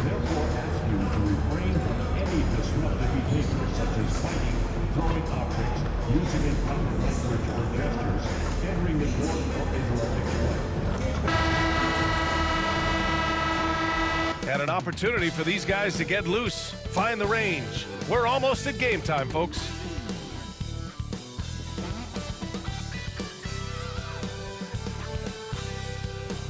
therefore ask you to refrain from any disruptive behavior such as fighting, throwing objects, using improper language or gestures, entering the court, or interrupting play. And an opportunity for these guys to get loose, find the range. We're almost at game time, folks.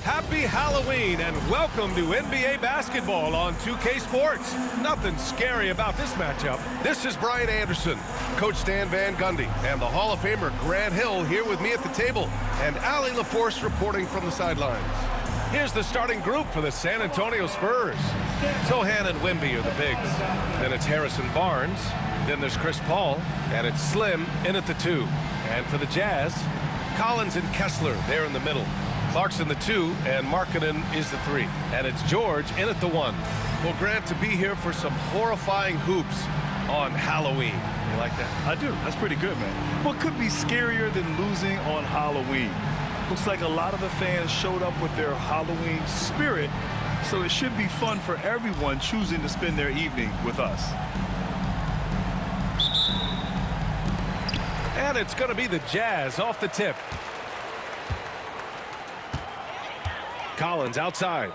Happy Halloween and welcome to NBA basketball on 2K Sports. Nothing scary about this matchup. This is Brian Anderson, Coach Stan Van Gundy, and the Hall of Famer Grant Hill here with me at the table, and Allie LaForce reporting from the sidelines. Here's the starting group for the San Antonio Spurs. Sohan and Wemby are the bigs. Then it's Harrison Barnes. Then there's Chris Paul. And it's Slim in at the 2. And for the Jazz, Collins and Kessler, they're in the middle. Clarkson the 2, and Markkanen is the 3. And it's George in at the 1. Well, Grant, to be here for some horrifying hoops on Halloween. You like that? I do. That's pretty good, man. What could be scarier than losing on Halloween? Looks like a lot of the fans showed up with their Halloween spirit, so it should be fun for everyone choosing to spend their evening with us. And it's going to be the Jazz off the tip. Collins outside.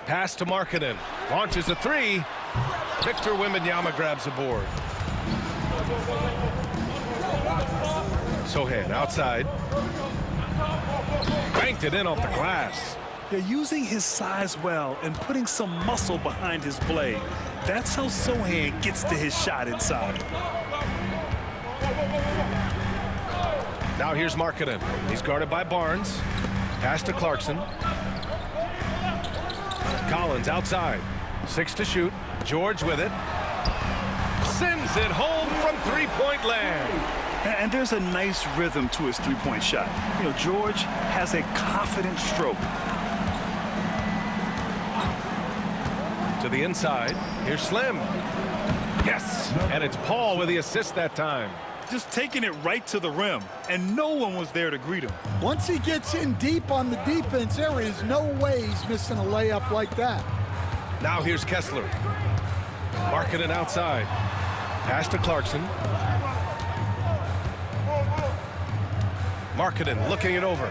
Pass to Markkanen. Launches a 3. Victor Wembanyama grabs the board. Sohan outside. Banked it in off the glass. They're using his size well and putting some muscle behind his blade. That's how Sohan gets to his shot inside. Now here's Markkanen. He's guarded by Barnes. Pass to Clarkson. Collins outside. 6 to shoot. George with it. Sends it home from three-point land. And there's a nice rhythm to his three-point shot. You know, George has a confident stroke. To the inside. Here's Slim. Yes! And it's Paul with the assist that time. Just taking it right to the rim, and no one was there to greet him. Once he gets in deep on the defense, there is no way he's missing a layup like that. Now here's Kessler. Markkanen outside. Pass to Clarkson. Markkanen looking it over.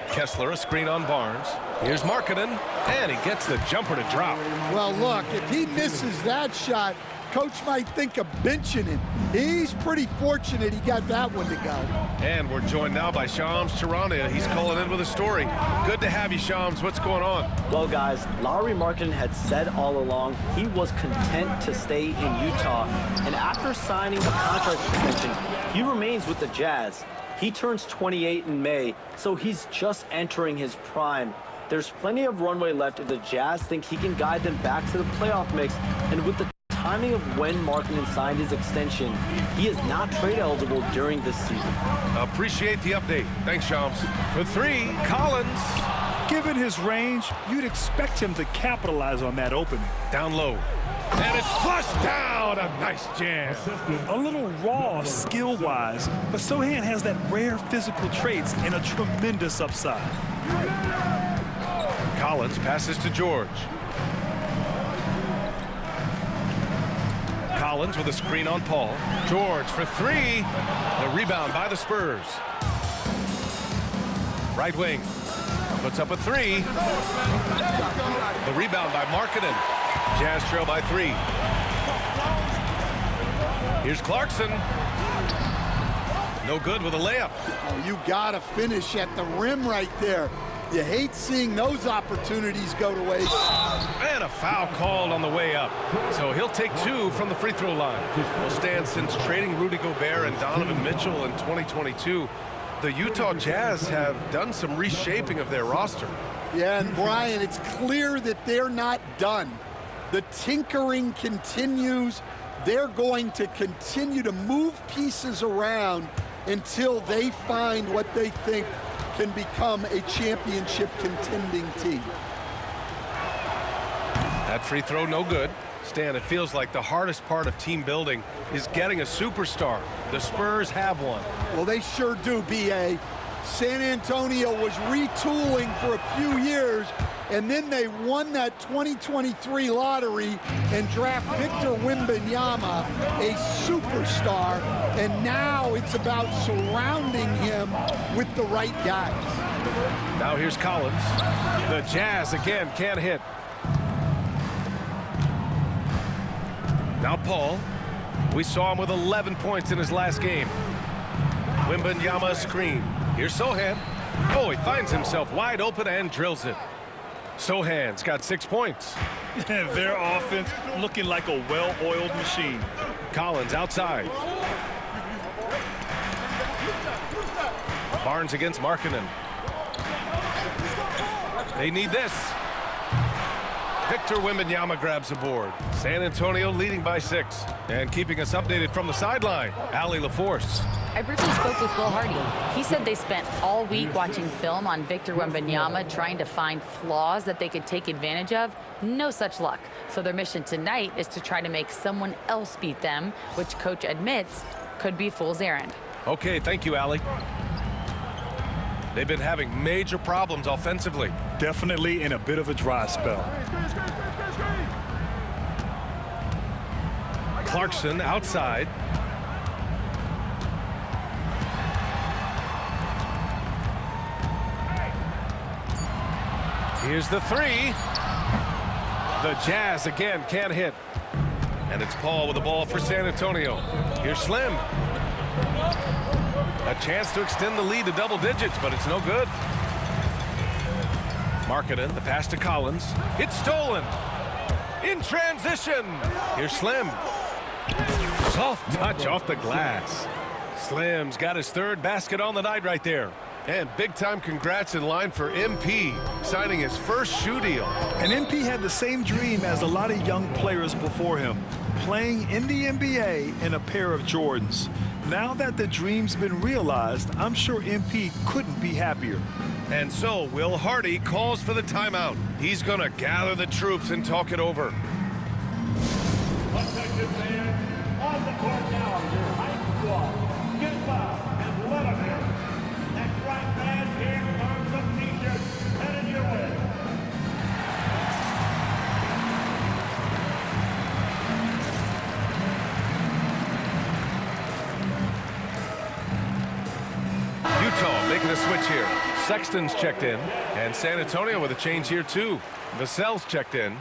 Kessler, a screen on Barnes. Here's Markkanen, and he gets the jumper to drop. Well, look, if he misses that shot, Coach might think of benching him. He's pretty fortunate he got that one to go. And we're joined now by Shams Charania. He's calling in with a story. Good to have you, Shams. What's going on? Well, guys, Lauri Markkanen had said all along he was content to stay in Utah. And after signing a contract extension, he remains with the Jazz. He turns 28 in May, so he's just entering his prime. There's plenty of runway left if the Jazz think he can guide them back to the playoff mix. And with the timing of when Markkanen signed his extension, he is not trade eligible during this season. Appreciate the update. Thanks, Shams. For 3, Collins. Given his range, you'd expect him to capitalize on that opening. Down low. And it's flushed down. A nice jam. A little raw skill-wise, but Sohan has that rare physical traits and a tremendous upside. Collins passes to George. Collins with a screen on Paul. George for 3. The rebound by the Spurs. Right wing. Puts up a 3. The rebound by Markkanen. Jazz trail by 3. Here's Clarkson. No good with a layup. Oh, you got to finish at the rim right there. You hate seeing those opportunities go to waste. And a foul called on the way up. So he'll take 2 from the free throw line. Will stand since trading Rudy Gobert and Donovan Mitchell in 2022. The Utah Jazz have done some reshaping of their roster. Yeah, and Brian, it's clear that they're not done. The tinkering continues. They're going to continue to move pieces around until they find what they think can become a championship contending team. That free throw no good. Stan, it feels like the hardest part of team building is getting a superstar. The Spurs have one. Well, they sure do, B.A. San Antonio was retooling for a few years, and then they won that 2023 lottery and draft Victor Wembanyama, a superstar, and now it's about surrounding him with the right guys. Now here's Collins. The Jazz again can't hit. Now Paul. We saw him with 11 points in his last game. Wembanyama screen. Here's Sohan. Oh, he finds himself wide open and drills it. Sohan's got 6 points. Their offense looking like a well-oiled machine. Collins outside. Barnes against Markkanen. They need this. Victor Wembanyama grabs the board. San Antonio leading by 6. And keeping us updated from the sideline, Allie LaForce. I briefly spoke with Will Hardy. He said they spent all week watching film on Victor Wembanyama, trying to find flaws that they could take advantage of. No such luck. So their mission tonight is to try to make someone else beat them, which coach admits could be fool's errand. Okay, thank you, Allie. They've been having major problems offensively. Definitely in a bit of a dry spell. Clarkson outside. Here's the 3. The Jazz again can't hit. And it's Paul with the ball for San Antonio. Here's Slim. A chance to extend the lead to double digits, but it's no good. Markkanen, the pass to Collins. It's stolen. In transition. Here's Slim. Soft touch off the glass. Slim's got his 3rd basket on the night right there. And big-time congrats in line for MP, signing his first shoe deal. And MP had the same dream as a lot of young players before him, playing in the NBA in a pair of Jordans. Now that the dream's been realized, I'm sure MP couldn't be happier. And so Will Hardy calls for the timeout. He's going to gather the troops and talk it over. Attention fans, on the court now, your high squad. Get loud and let them in. That's right, fans, here comes some t-shirts headed your way. Utah making a switch here. Sexton's checked in, and San Antonio with a change here too. Vassell's checked in.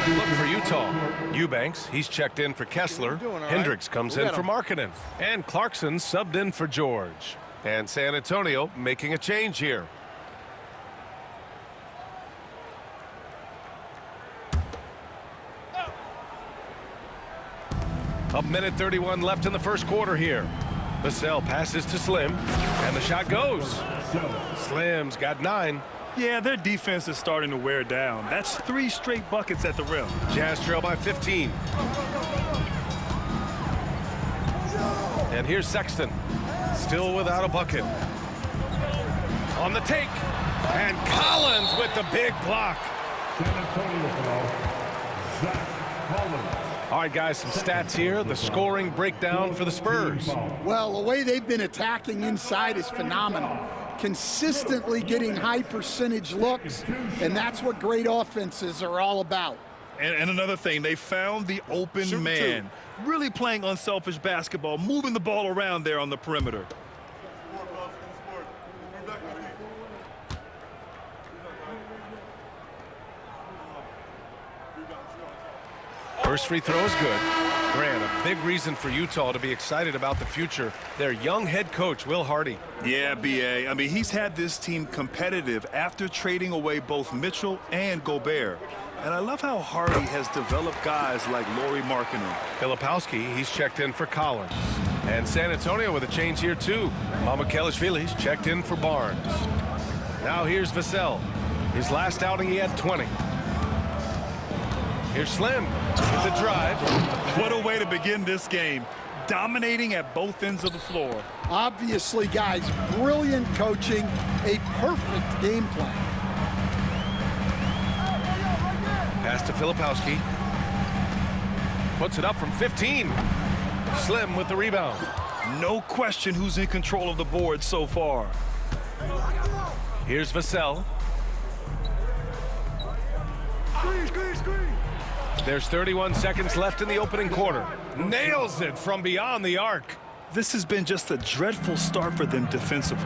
Look for Utah. Eubanks, he's checked in for Kessler. Hendricks comes in for Markkanen. And Clarkson subbed in for George. And San Antonio making a change here. A minute 31 left in the first quarter here. Vassell passes to Slim, and the shot goes. Slim's got 9. Yeah, their defense is starting to wear down. That's 3 straight buckets at the rim. Jazz trail by 15. And here's Sexton, still without a bucket. On the take, and Collins with the big block. San Antonio foul. Zach Collins. All right, guys, some stats here. The scoring breakdown for the Spurs. Well, the way they've been attacking inside is phenomenal. Consistently getting high percentage looks, and that's what great offenses are all about. And another thing, they found the open man. Really playing unselfish basketball, moving the ball around there on the perimeter. First free throw is good. Grant, a big reason for Utah to be excited about the future. Their young head coach, Will Hardy. Yeah, B.A. I mean, he's had this team competitive after trading away both Mitchell and Gobert. And I love how Hardy has developed guys like Lauri Markkanen. Filipowski, he's checked in for Collins. And San Antonio with a change here, too. Mamakelishvili's checked in for Barnes. Now here's Vassell. His last outing, he had 20. Here's Slim with the drive. What a way to begin this game. Dominating at both ends of the floor. Obviously, guys, brilliant coaching, a perfect game plan. Pass to Filipowski. Puts it up from 15. Slim with the rebound. No question who's in control of the board so far. Here's Vassell. There's 31 seconds left in the opening quarter. Nails it from beyond the arc. This has been just a dreadful start for them defensively.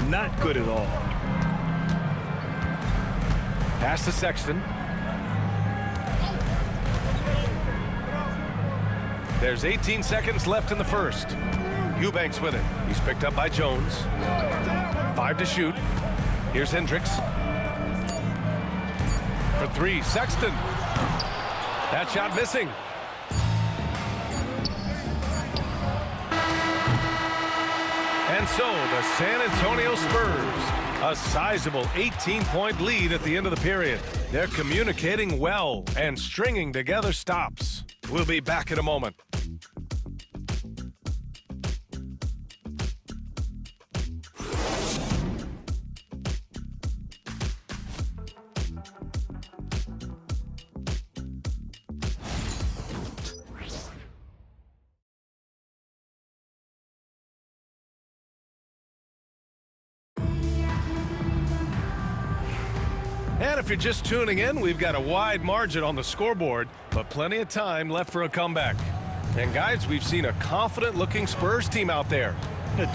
Not good at all. Pass to Sexton. There's 18 seconds left in the first. Eubanks with it. He's picked up by Jones. 5 to shoot. Here's Hendricks. For 3, Sexton. That shot missing. And so the San Antonio Spurs, a sizable 18-point lead at the end of the period. They're communicating well and stringing together stops. We'll be back in a moment. And if you're just tuning in, we've got a wide margin on the scoreboard, but plenty of time left for a comeback. And guys, we've seen a confident-looking Spurs team out there.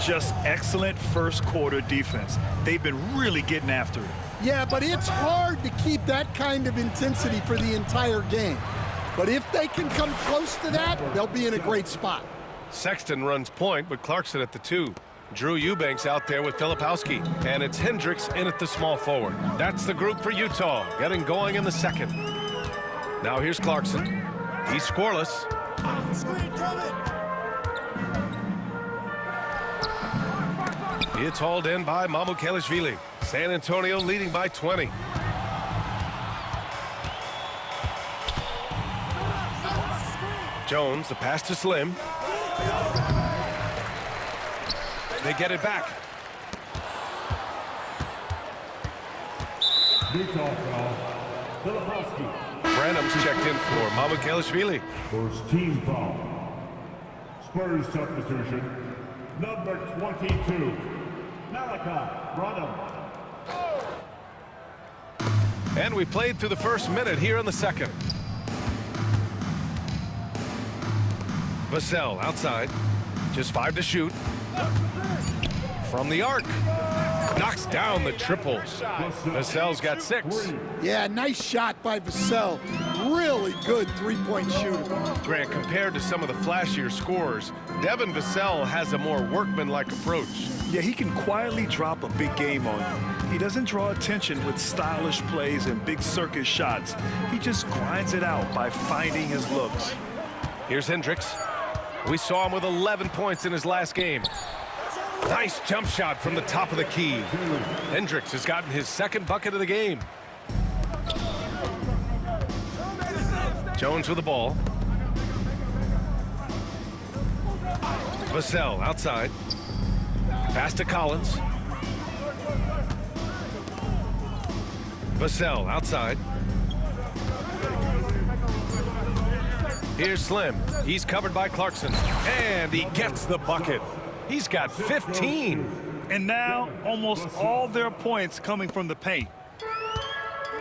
Just excellent first quarter defense. They've been really getting after it. Yeah, but it's hard to keep that kind of intensity for the entire game. But if they can come close to that, they'll be in a great spot. Sexton runs point, but Clarkson at the 2. Drew Eubanks out there with Filipowski, and it's Hendricks in at the small forward. That's the group for Utah, getting going in the second. Now here's Clarkson. He's scoreless. It's hauled in by Mamukelashvili. San Antonio leading by 20. Jones, the pass to Slim. They get it back. Utah foul. Filipowski. Branham's checked in for Mamukelashvili. First team foul. Spurs substitution. Number 22. Malachi Branham. And we played through the first minute here in the second. Vassell outside. Just 5 to shoot. From the arc. Knocks down the triple. Vassell's got 6. Yeah, nice shot by Vassell. Really good three-point shooter. Grant, compared to some of the flashier scorers, Devin Vassell has a more workmanlike approach. Yeah, he can quietly drop a big game on you. He doesn't draw attention with stylish plays and big circus shots. He just grinds it out by finding his looks. Here's Hendricks. We saw him with 11 points in his last game. Nice jump shot from the top of the key. Hendricks has gotten his second bucket of the game. Jones with the ball. Vassell outside. Pass to Collins. Vassell outside. Here's Slim. He's covered by Clarkson. And he gets the bucket. He's got 15. And now almost all their points coming from the paint.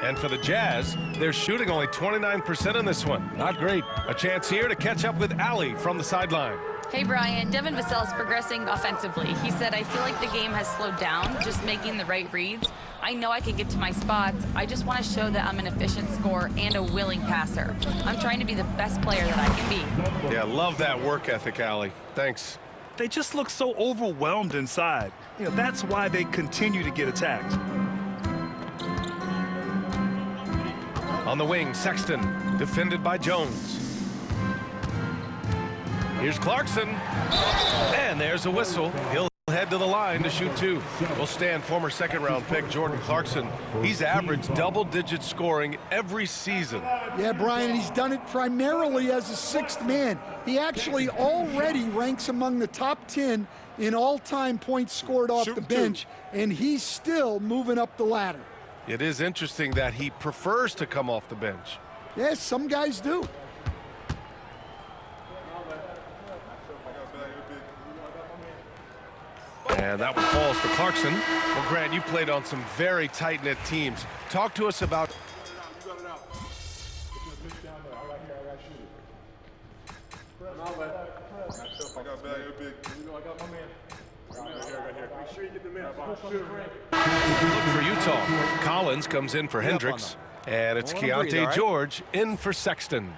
And for the Jazz, they're shooting only 29% in this one. Not great. A chance here to catch up with Allie from the sideline. Hey, Brian, Devin Vassell's progressing offensively. He said, I feel like the game has slowed down, just making the right reads. I know I can get to my spots. I just want to show that I'm an efficient scorer and a willing passer. I'm trying to be the best player that I can be. Yeah, love that work ethic, Allie. Thanks. They just look so overwhelmed inside. You know, that's why they continue to get attacked. On the wing, Sexton, defended by Jones. Here's Clarkson. And there's a whistle. He'll Head to the line to shoot 2. Will stand former second-round pick Jordan Clarkson. He's averaged double-digit scoring every season. Yeah, Brian, he's done it primarily as a sixth man. He actually already ranks among the top 10 in all-time points scored off the bench, and he's still moving up the ladder. It is interesting that he prefers to come off the bench. Yes, some guys do. And that one falls to Clarkson. Well, Grant, you played on some very tight-knit teams. Talk to us about... Look for Utah. Collins comes in for Hendricks. And it's Keontae George in for Sexton.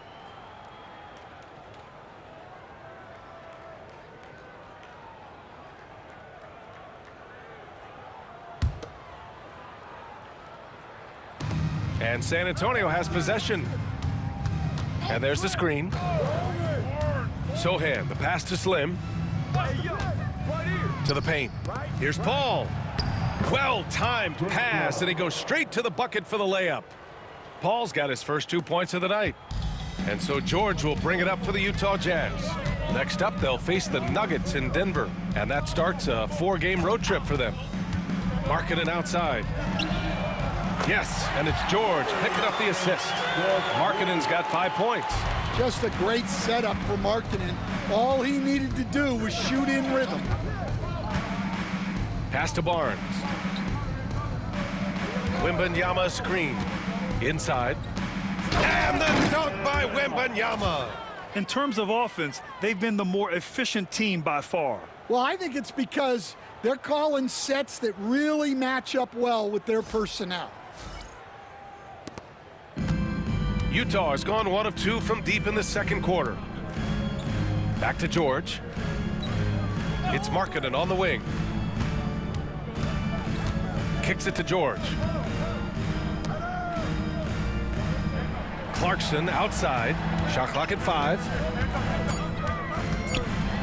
And San Antonio has possession. And there's the screen. Sohan, the pass to Slim. To the paint. Here's Paul. Well-timed pass, and he goes straight to the bucket for the layup. Paul's got his first 2 points of the night. And so George will bring it up for the Utah Jazz. Next up, they'll face the Nuggets in Denver. And that starts a 4-game road trip for them. Markkanen outside. Yes, and it's George picking up the assist. Markkanen's got 5 points. Just a great setup for Markkanen. All he needed to do was shoot in rhythm. Pass to Barnes. Wembanyama screen. Inside. And the dunk by Wembanyama. In terms of offense, they've been the more efficient team by far. Well, I think it's because they're calling sets that really match up well with their personnel. Utah has gone 1 of 2 from deep in the second quarter. Back to George. It's Markkanen on the wing. Kicks it to George. Clarkson outside. Shot clock at 5.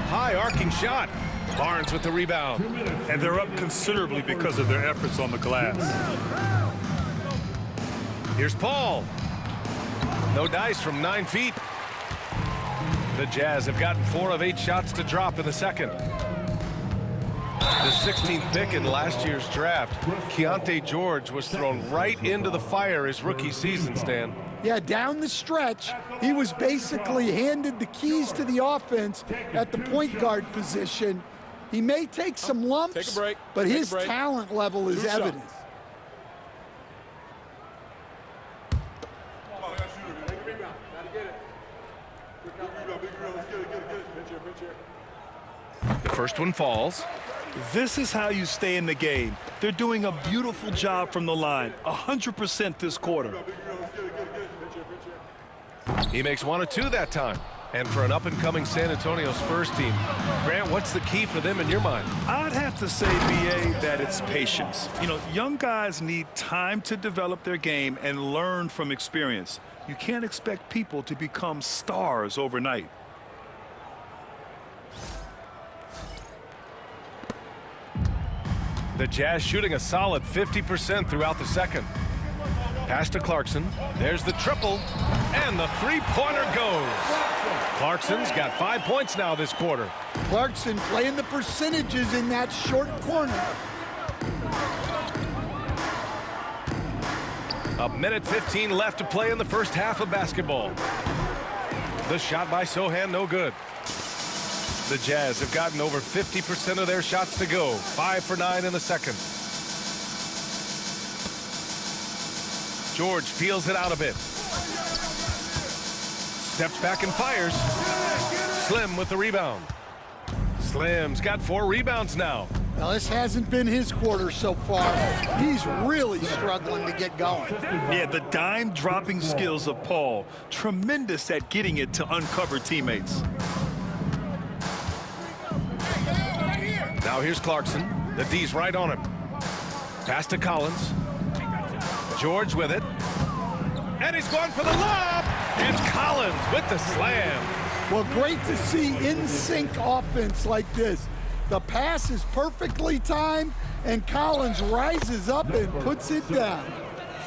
High arcing shot. Barnes with the rebound. And they're up considerably because of their efforts on the glass. Here's Paul. No dice from 9 feet. The Jazz have gotten 4 of 8 shots to drop in the second. The 16th pick in last year's draft, Keontae George was thrown right into the fire his rookie season, Stan. Yeah, down the stretch, he was basically handed the keys to the offense at the point guard position. He may take some lumps, but his talent level is evident. The first one falls. This is how you stay in the game. They're doing a beautiful job from the line, 100% this quarter. He makes 1 of 2 that time. And for an up-and-coming San Antonio Spurs team, Grant, what's the key for them in your mind? I'd have to say, B.A., that it's patience. You know, young guys need time to develop their game and learn from experience. You can't expect people to become stars overnight. The Jazz shooting a solid 50% throughout the second. Pass to Clarkson. There's the triple. And the three-pointer goes. Clarkson's got 5 points now this quarter. Clarkson playing the percentages in that short corner. A minute 15 left to play in the first half of basketball. The shot by Sohan, no good. The Jazz have gotten over 50% of their shots to go. 5 for 9 in the second. George peels it out a bit. Steps back and fires. Slim with the rebound. Slim's got 4 rebounds now. Now, this hasn't been his quarter so far. He's really struggling to get going. Yeah, the dime-dropping skills of Paul. Tremendous at getting it to uncover teammates. Now here's Clarkson. The D's right on him. Pass to Collins. George with it. And he's going for the lob. And Collins with the slam. Well, great to see in-sync offense like this. The pass is perfectly timed, and Collins rises up and puts it down.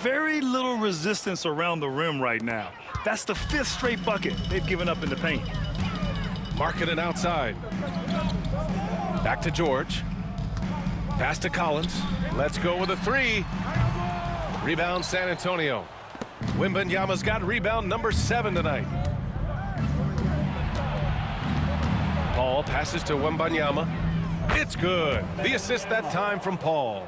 Very little resistance around the rim right now. That's the 5th straight bucket they've given up in the paint. Marking it outside. Back to George. Pass to Collins. Let's go with a 3. Rebound San Antonio. Wembanyama's got rebound number 7 tonight. Paul passes to Wembanyama. It's good. The assist that time from Paul.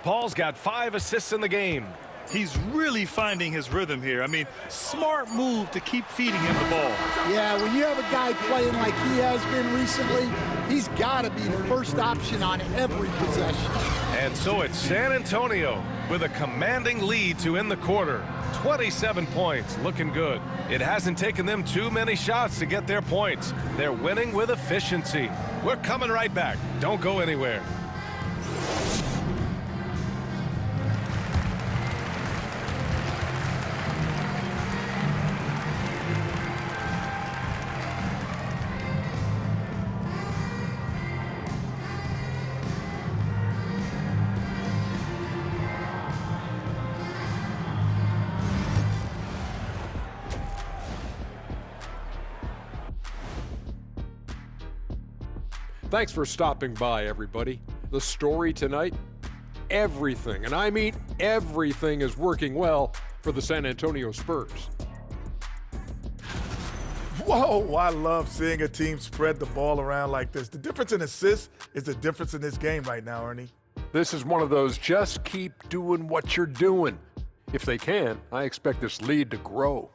Paul's got 5 assists in the game. He's really finding his rhythm here. I mean, smart move to keep feeding him the ball. Yeah, when you have a guy playing like he has been recently, he's got to be the first option on every possession. And so it's San Antonio with a commanding lead to end the quarter. 27 points, looking good. It hasn't taken them too many shots to get their points. They're winning with efficiency. We're coming right back. Don't go anywhere. Thanks for stopping by, everybody. The story tonight, everything, and I mean everything, is working well for the San Antonio Spurs. Whoa, I love seeing a team spread the ball around like this. The difference in assists is the difference in this game right now, Ernie. This is one of those just keep doing what you're doing. If they can, I expect this lead to grow.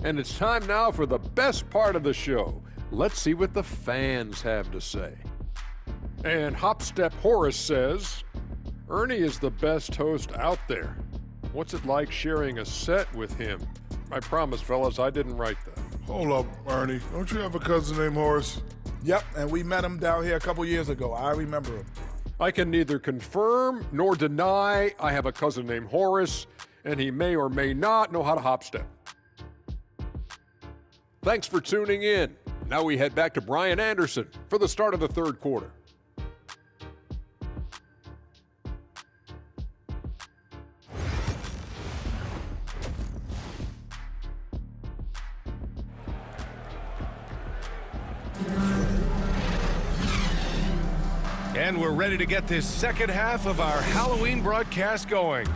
And it's time now for the best part of the show. Let's see what the fans have to say. And Hopstep Horace says, Ernie is the best host out there. What's it like sharing a set with him? I promise, fellas, I didn't write that. Hold up, Ernie. Don't you have a cousin named Horace? Yep, and we met him down here a couple years ago. I remember him. I can neither confirm nor deny I have a cousin named Horace, and he may or may not know how to hopstep. Thanks for tuning in. Now we head back to Brian Anderson for the start of the third quarter. And we're ready to get this second half of our Halloween broadcast going.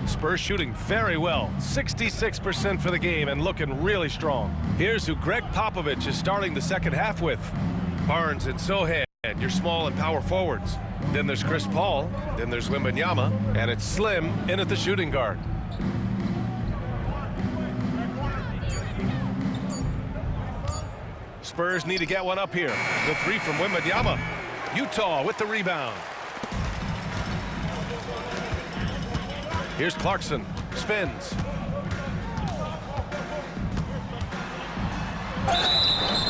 Spurs shooting very well, 66% for the game and looking really strong. Here's who Greg Popovich is starting the second half with. Barnes and Sohan, your small and power forwards. Then there's Chris Paul, then there's Wembanyama, and it's Slim in at the shooting guard. Spurs need to get one up here. The 3 from Wembanyama. Utah with the rebound. Here's Clarkson, spins.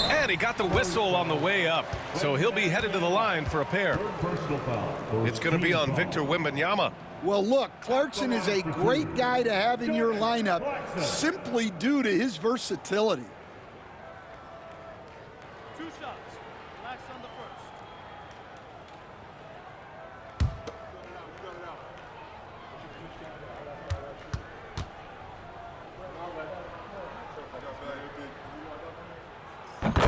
And he got the whistle on the way up, so he'll be headed to the line for a pair. It's going to be on Victor Wembanyama. Well, look, Clarkson is a great guy to have in your lineup simply due to his versatility. 2 shots. Relax on the first.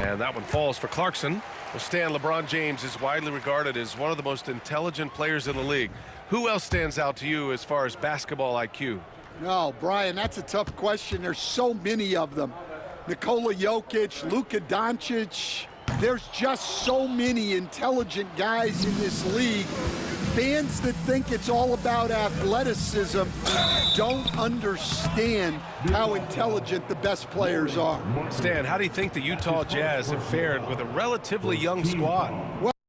And that one falls for Clarkson. Well, Stan, LeBron James is widely regarded as one of the most intelligent players in the league. Who else stands out to you as far as basketball IQ? Oh, Brian, that's a tough question. There's so many of them. Nikola Jokic, Luka Doncic. There's just so many intelligent guys in this league. Fans that think it's all about athleticism don't understand how intelligent the best players are. Stan, how do you think the Utah Jazz have fared with a relatively young squad?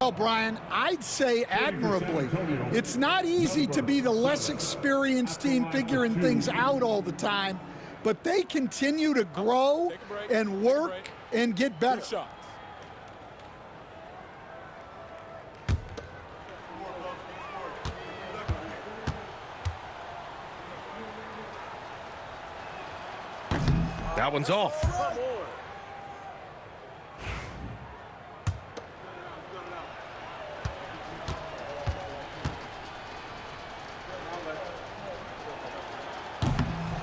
Well, Brian, I'd say admirably. It's not easy to be the less experienced team figuring things out all the time, but they continue to grow and work and get better. That one's off.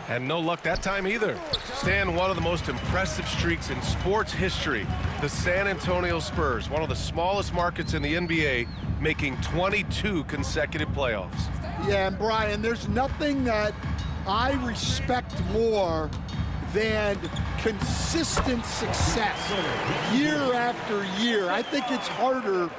And no luck that time either. Stan, one of the most impressive streaks in sports history. The San Antonio Spurs, one of the smallest markets in the NBA, making 22 consecutive playoffs. Yeah, and Brian, there's nothing that I respect more than consistent success year after year. I think it's harder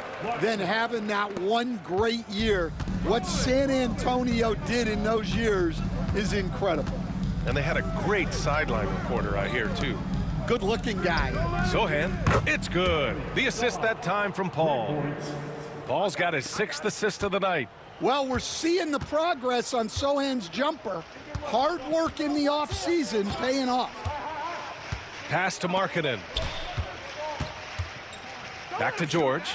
than having that one great year. What San Antonio did in those years is incredible. And they had a great sideline reporter, I hear, too. Good-looking guy. Sohan, it's good. The assist that time from Paul. Paul's got his 6th assist of the night. Well, we're seeing the progress on Sohan's jumper. Hard work in the offseason paying off. Pass to Markkanen. Back to George.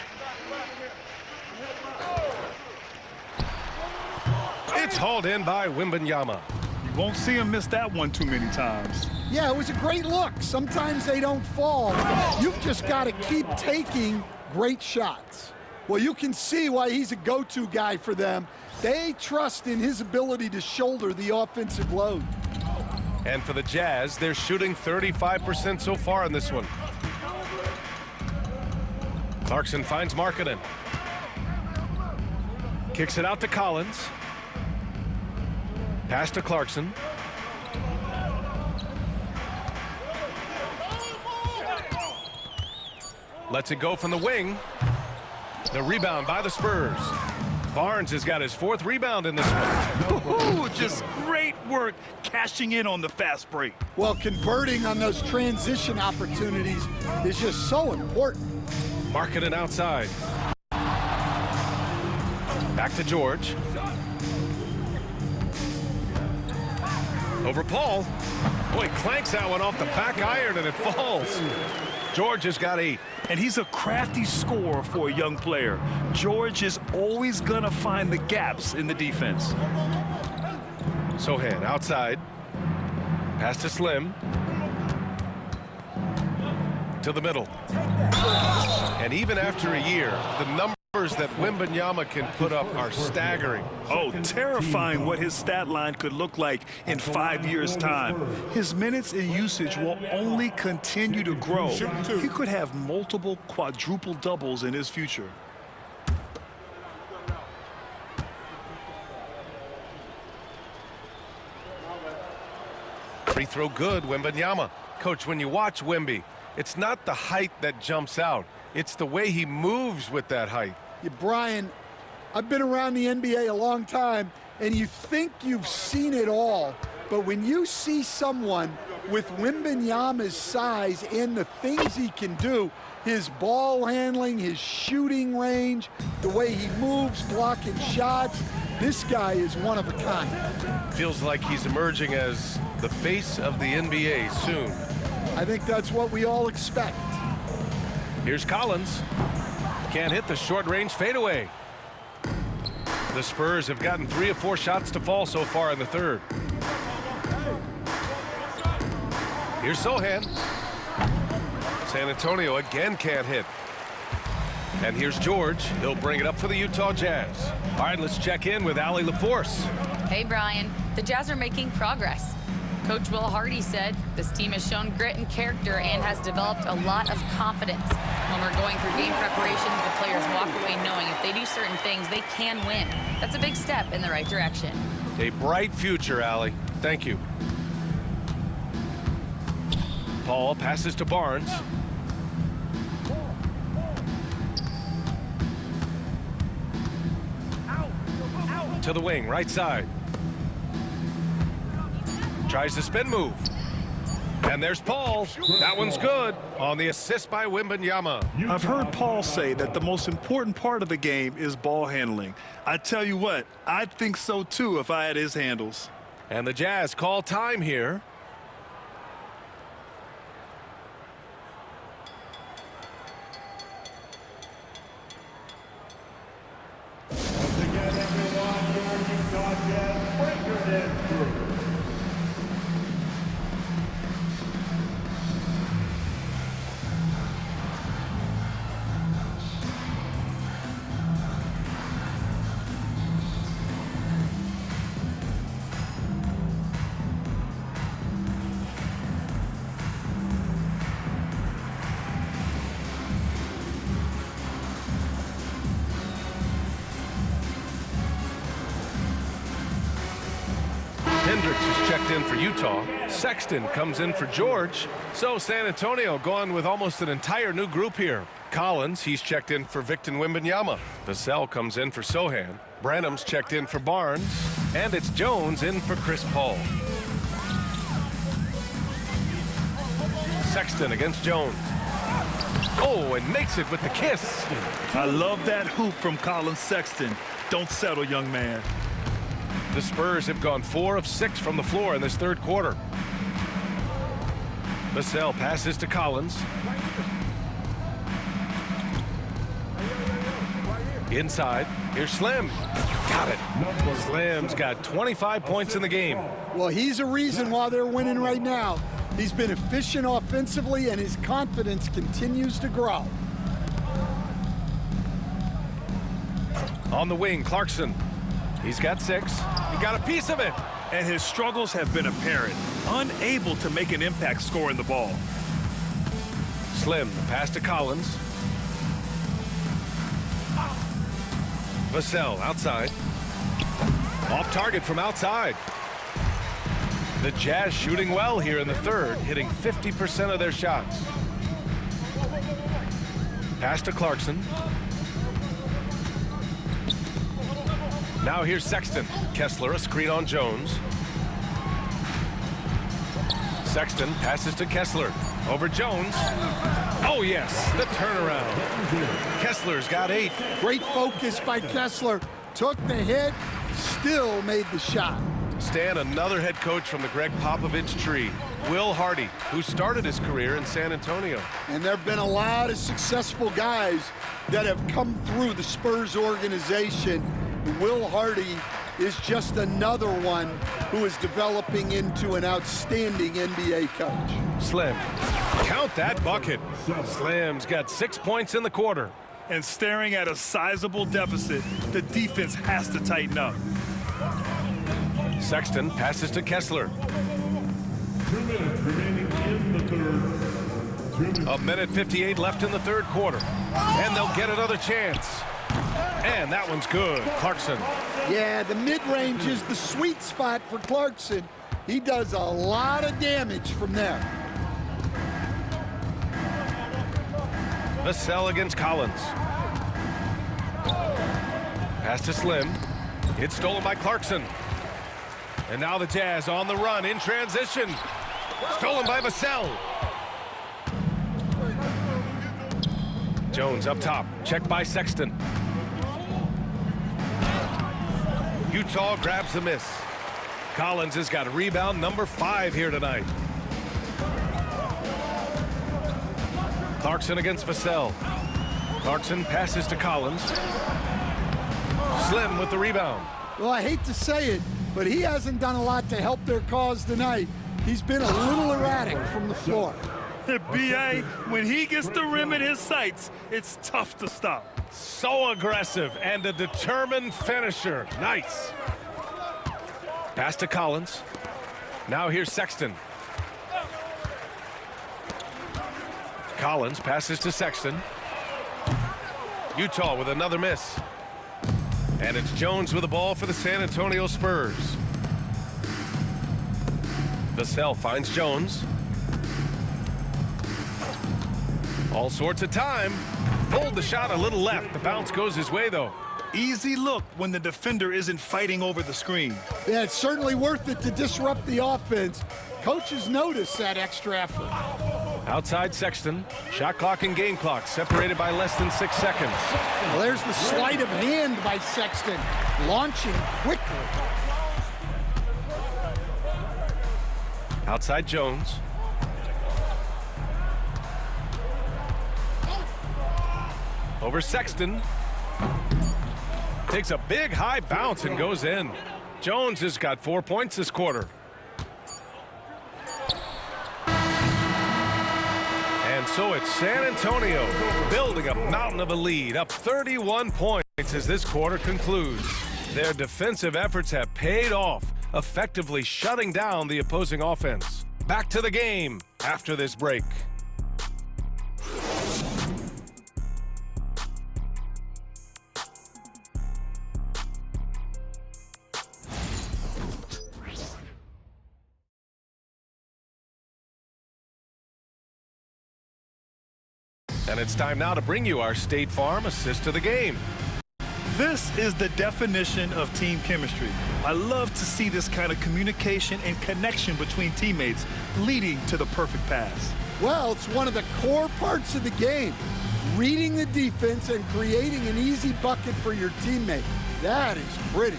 It's hauled in by Wembanyama. You won't see him miss that one too many times. Yeah, it was a great look. Sometimes they don't fall. You've just got to keep taking great shots. Well, you can see why he's a go-to guy for them. They trust in his ability to shoulder the offensive load. And for the Jazz, they're shooting 35% so far in this one. Clarkson finds Markkanen. Kicks it out to Collins. Pass to Clarkson. Lets it go from the wing. The rebound by the Spurs. Barnes has got his 4th rebound in this one. Ooh, just great work cashing in on the fast break. Well, converting on those transition opportunities is just so important. Markkanen outside. Back to George. Over Paul. Boy, clanks that one off the back iron and it falls. George has got 8. And he's a crafty scorer for a young player. George is always going to find the gaps in the defense. Sohan outside. Pass to Slim. To the middle. And even after a year, the numbers that Wembanyama can put up are staggering. Oh, terrifying what his stat line could look like in 5 years' time. His minutes and usage will only continue to grow. He could have multiple quadruple doubles in his future. Free throw good, Wembanyama. Coach, when you watch Wemby, it's not the height that jumps out. It's the way he moves with that height. Yeah, Brian, I've been around the NBA a long time, and you think you've seen it all, but when you see someone with Wembanyama's size and the things he can do, his ball handling, his shooting range, the way he moves, blocking shots, this guy is one of a kind. Feels like he's emerging as the face of the NBA soon. I think that's what we all expect. Here's Collins. Can't hit the short-range fadeaway. The Spurs have gotten 3 of 4 shots to fall so far in the 3rd. Here's Sohan. San Antonio again can't hit. And here's George. He'll bring it up for the Utah Jazz. All right, let's check in with Allie LaForce. Hey, Brian. The Jazz are making progress. Coach Will Hardy said this team has shown grit and character and has developed a lot of confidence. When we're going through game preparations, the players walk away knowing if they do certain things, they can win. That's a big step in the right direction. A bright future, Allie. Thank you. Paul passes to Barnes. To the wing, right side. Tries the spin move. And there's Paul. That one's good on the assist by Wembanyama. I've heard Paul say that the most important part of the game is ball handling. I tell you what, I'd think so too if I had his handles. And the Jazz call time here. checked in for Utah. Sexton comes in for George. So San Antonio going with almost an entire new group here. Collins, he's checked in for Victor Wembanyama. Vassell comes in for Sohan. Branham's checked in for Barnes. And it's Jones in for Chris Paul. Sexton against Jones. Oh, and makes it with the kiss. I love that hoop from Colin Sexton. Don't settle, young man. The Spurs have gone 4 of 6 from the floor in this third quarter. Vassell passes to Collins. Inside, here's Slim. Got it. Slim's got 25 points in the game. Well, he's a reason why they're winning right now. He's been efficient offensively, and his confidence continues to grow. On the wing, Clarkson. He's got 6. He got a piece of it. And his struggles have been apparent. Unable to make an impact scoring the ball. Slim, the pass to Collins. Vassell outside. Off target from outside. The Jazz shooting well here in the third, hitting 50% of their shots. Pass to Clarkson. Now here's Sexton. Kessler, a screen on Jones. Sexton passes to Kessler. Over Jones. Oh, yes, the turnaround. Kessler's got 8. Great focus by Kessler. Took the hit, still made the shot. Stan, another head coach from the Greg Popovich tree. Will Hardy, who started his career in San Antonio. And there have been a lot of successful guys that have come through the Spurs organization. Will Hardy is just another one who is developing into an outstanding NBA coach. Slim, count that bucket. Slim's got 6 points in the quarter. And staring at a sizable deficit, the defense has to tighten up. Sexton passes to Kessler. 2 minutes remaining in the third. A minute 58 left in the third quarter. And they'll get another chance. And that one's good. Clarkson. Yeah, the mid-range is the sweet spot for Clarkson. He does a lot of damage from there. Vassell against Collins. Pass to Slim. It's stolen by Clarkson. And now the Jazz on the run in transition. Stolen by Vassell. Jones up top. Checked by Sexton. Utah grabs the miss. Collins has got rebound number 5 here tonight. Clarkson against Vassell. Clarkson passes to Collins. Slim with the rebound. Well, I hate to say it, but he hasn't done a lot to help their cause tonight. He's been a little erratic from the floor. B.A., when he gets the rim in his sights, it's tough to stop. So aggressive and a determined finisher. Nice. Pass to Collins. Now here's Sexton. Collins passes to Sexton. Utah with another miss. And it's Jones with the ball for the San Antonio Spurs. Vassell finds Jones. All sorts of time. Pulled the shot a little left. The bounce goes his way, though. Easy look when the defender isn't fighting over the screen. Yeah, it's certainly worth it to disrupt the offense. Coaches notice that extra effort. Outside Sexton. Shot clock and game clock separated by less than 6 seconds. Well, there's the sleight of hand by Sexton, launching quickly. Outside Jones. Over Sexton. Takes a big high bounce and goes in. Jones has got 4 points this quarter. And so it's San Antonio building a mountain of a lead, up 31 points as this quarter concludes. Their defensive efforts have paid off, effectively shutting down the opposing offense. Back to the game after this break. And it's time now to bring you our State Farm assist to the game. This is the definition of team chemistry. I love to see this kind of communication and connection between teammates leading to the perfect pass. Well, it's one of the core parts of the game. Reading the defense and creating an easy bucket for your teammate. That is pretty.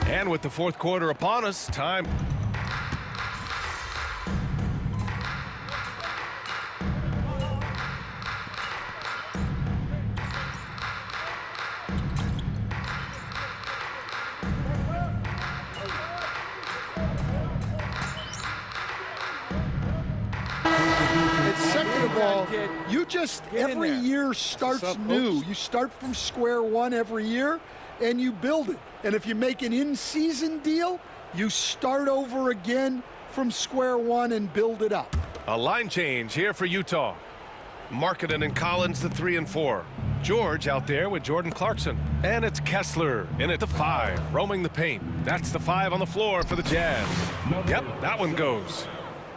And with the fourth quarter upon us, time. And second of all, you just every year starts new. You start from square one every year and you build it. And if you make an in-season deal, you start over again from square one and build it up. A line change here for Utah. Marketing and Collins, the 3 and 4. George out there with Jordan Clarkson. And it's Kessler in at the 5, roaming the paint. That's the 5 on the floor for the Jazz. Yep, that one goes.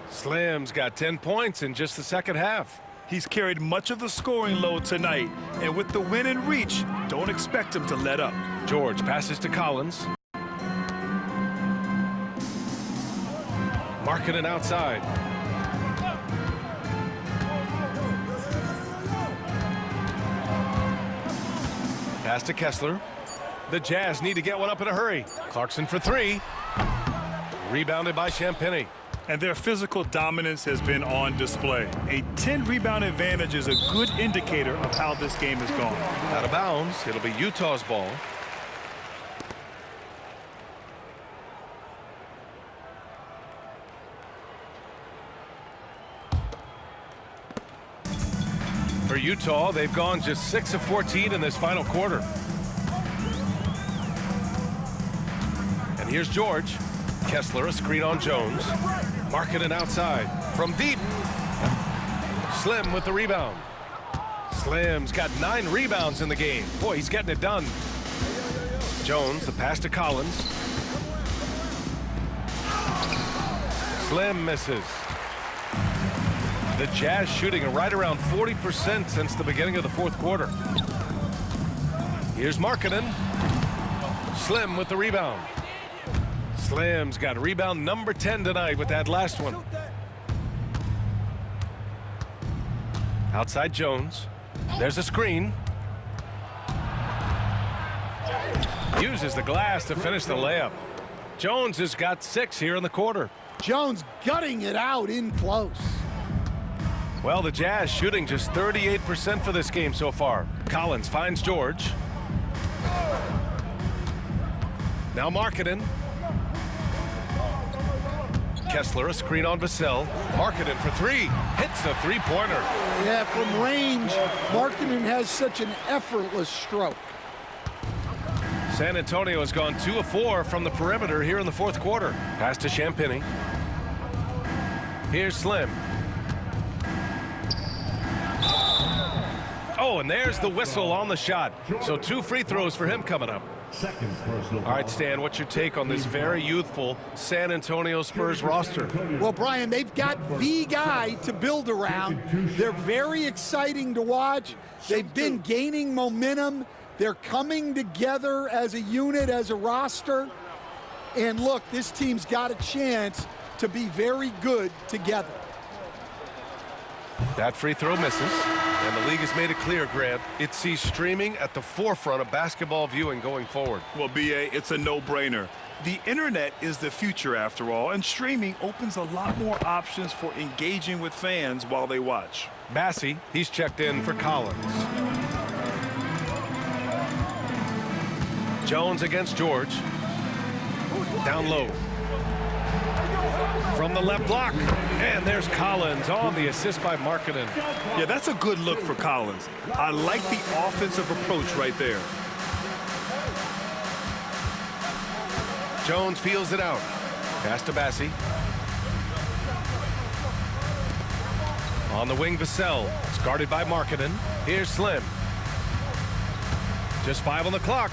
Slim's got 10 points in just the second half. He's carried much of the scoring load tonight, and with the win and reach, don't expect him to let up. George passes to Collins. Marketing outside. Pass to Kessler. The Jazz need to get one up in a hurry. Clarkson for 3. Rebounded by Champagnie. And their physical dominance has been on display. A 10-rebound advantage is a good indicator of how this game has gone. Out of bounds. It'll be Utah's ball. For Utah, they've gone just 6 of 14 in this final quarter. And here's George. Kessler, a screen on Jones. Marketing outside from deep. Slim with the rebound. Slim's got 9 rebounds in the game. Boy, he's getting it done. Jones, the pass to Collins. Slim misses. The Jazz shooting right around 40% since the beginning of the fourth quarter. Here's Markkanen. Slim with the rebound. Slim's got rebound number 10 tonight with that last one. Outside Jones. There's a screen. Uses the glass to finish the layup. Jones has got 6 here in the quarter. Jones gutting it out in close. Well, the Jazz shooting just 38% for this game so far. Collins finds George. Now Markkanen. Kessler, a screen on Vassell. Markkanen for 3. Hits a three-pointer. Yeah, from range, Markkanen has such an effortless stroke. San Antonio has gone 2 of 4 from the perimeter here in the fourth quarter. Pass to Champagnie. Here's Slim. Oh, and there's the whistle on the shot. So 2 free throws for him coming up. All right, Stan, what's your take on this very youthful San Antonio Spurs roster? Well, Brian, they've got the guy to build around. They're very exciting to watch. They've been gaining momentum. They're coming together as a unit, as a roster. And look, this team's got a chance to be very good together. That free throw misses, and the league has made it clear, Grant, it sees streaming at the forefront of basketball viewing going forward. Well, B.A., it's a no-brainer. The internet is the future after all, and streaming opens a lot more options for engaging with fans while they watch. Massey, he's checked in for Collins. Jones against George. Down low. From the left block, and there's Collins on the assist by Markkanen. Yeah, that's a good look for Collins. I like the offensive approach right there. Jones feels it out. Pass to Massey. On the wing, Vassell. It's guarded by Markkanen. Here's Slim. Just 5 on the clock.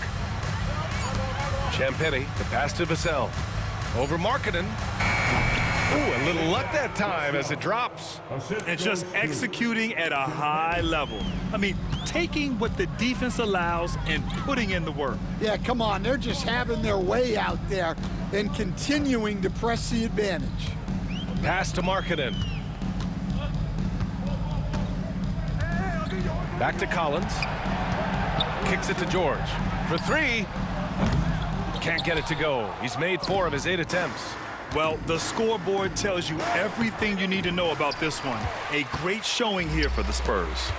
Champetti, the pass to Vassell. Over Markkanen. Ooh, a little luck that time as it drops. And just executing at a high level. I mean, taking what the defense allows and putting in the work. Yeah, come on. They're just having their way out there and continuing to press the advantage. Pass to Markkanen. Back to Collins. Kicks it to George. For 3. Can't get it to go. He's made 4 of his 8 attempts. Well, the scoreboard tells you everything you need to know about this one. A great showing here for the Spurs.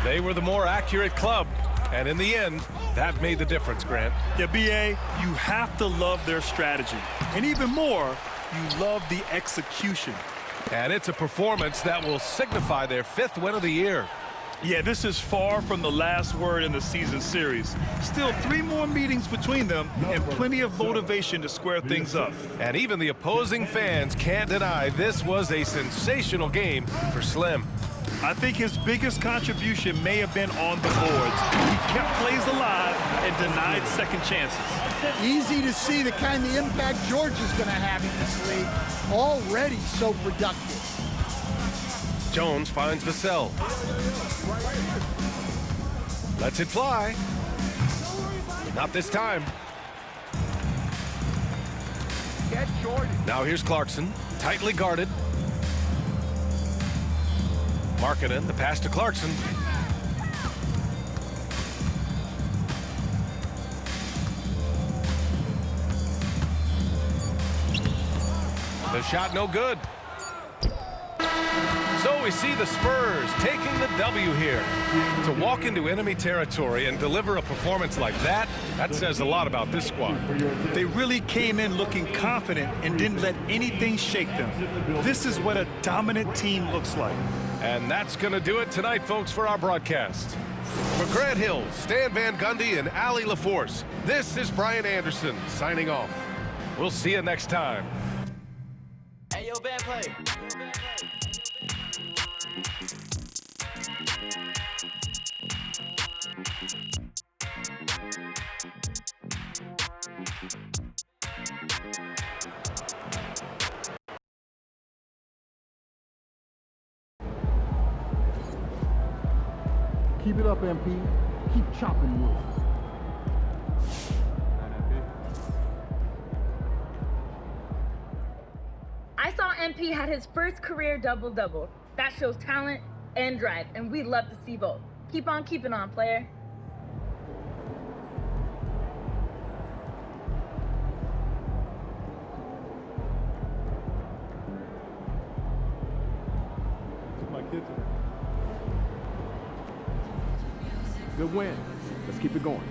They were the more accurate club, and in the end, that made the difference, Grant. Yeah, B.A., you have to love their strategy. And even more, you love the execution. And it's a performance that will signify their 5th win of the year. Yeah, this is far from the last word in the season series. Still 3 more meetings between them and plenty of motivation to square things up. And even the opposing fans can't deny this was a sensational game for Slim. I think his biggest contribution may have been on the boards. He kept plays alive and denied second chances. Easy to see the kind of impact George is going to have in this league. Already so productive. Jones finds Vassell. Lets it fly. Not this time. Now here's Clarkson, tightly guarded. Markkanen, the pass to Clarkson. The shot no good. So we see the Spurs taking the W here. To walk into enemy territory and deliver a performance like that says a lot about this squad. They really came in looking confident and didn't let anything shake them. This is what a dominant team looks like. And that's going to do it tonight, folks, for our broadcast. For Grant Hill, Stan Van Gundy, and Allie LaForce, this is Brian Anderson signing off. We'll see you next time. Hey, yo, band play. Keep it up, MP. Keep chopping wood. I saw MP had his first career double-double. That shows talent and drive, and we'd love to see both. Keep on keeping on, player. My kids are. Good win. Let's keep it going.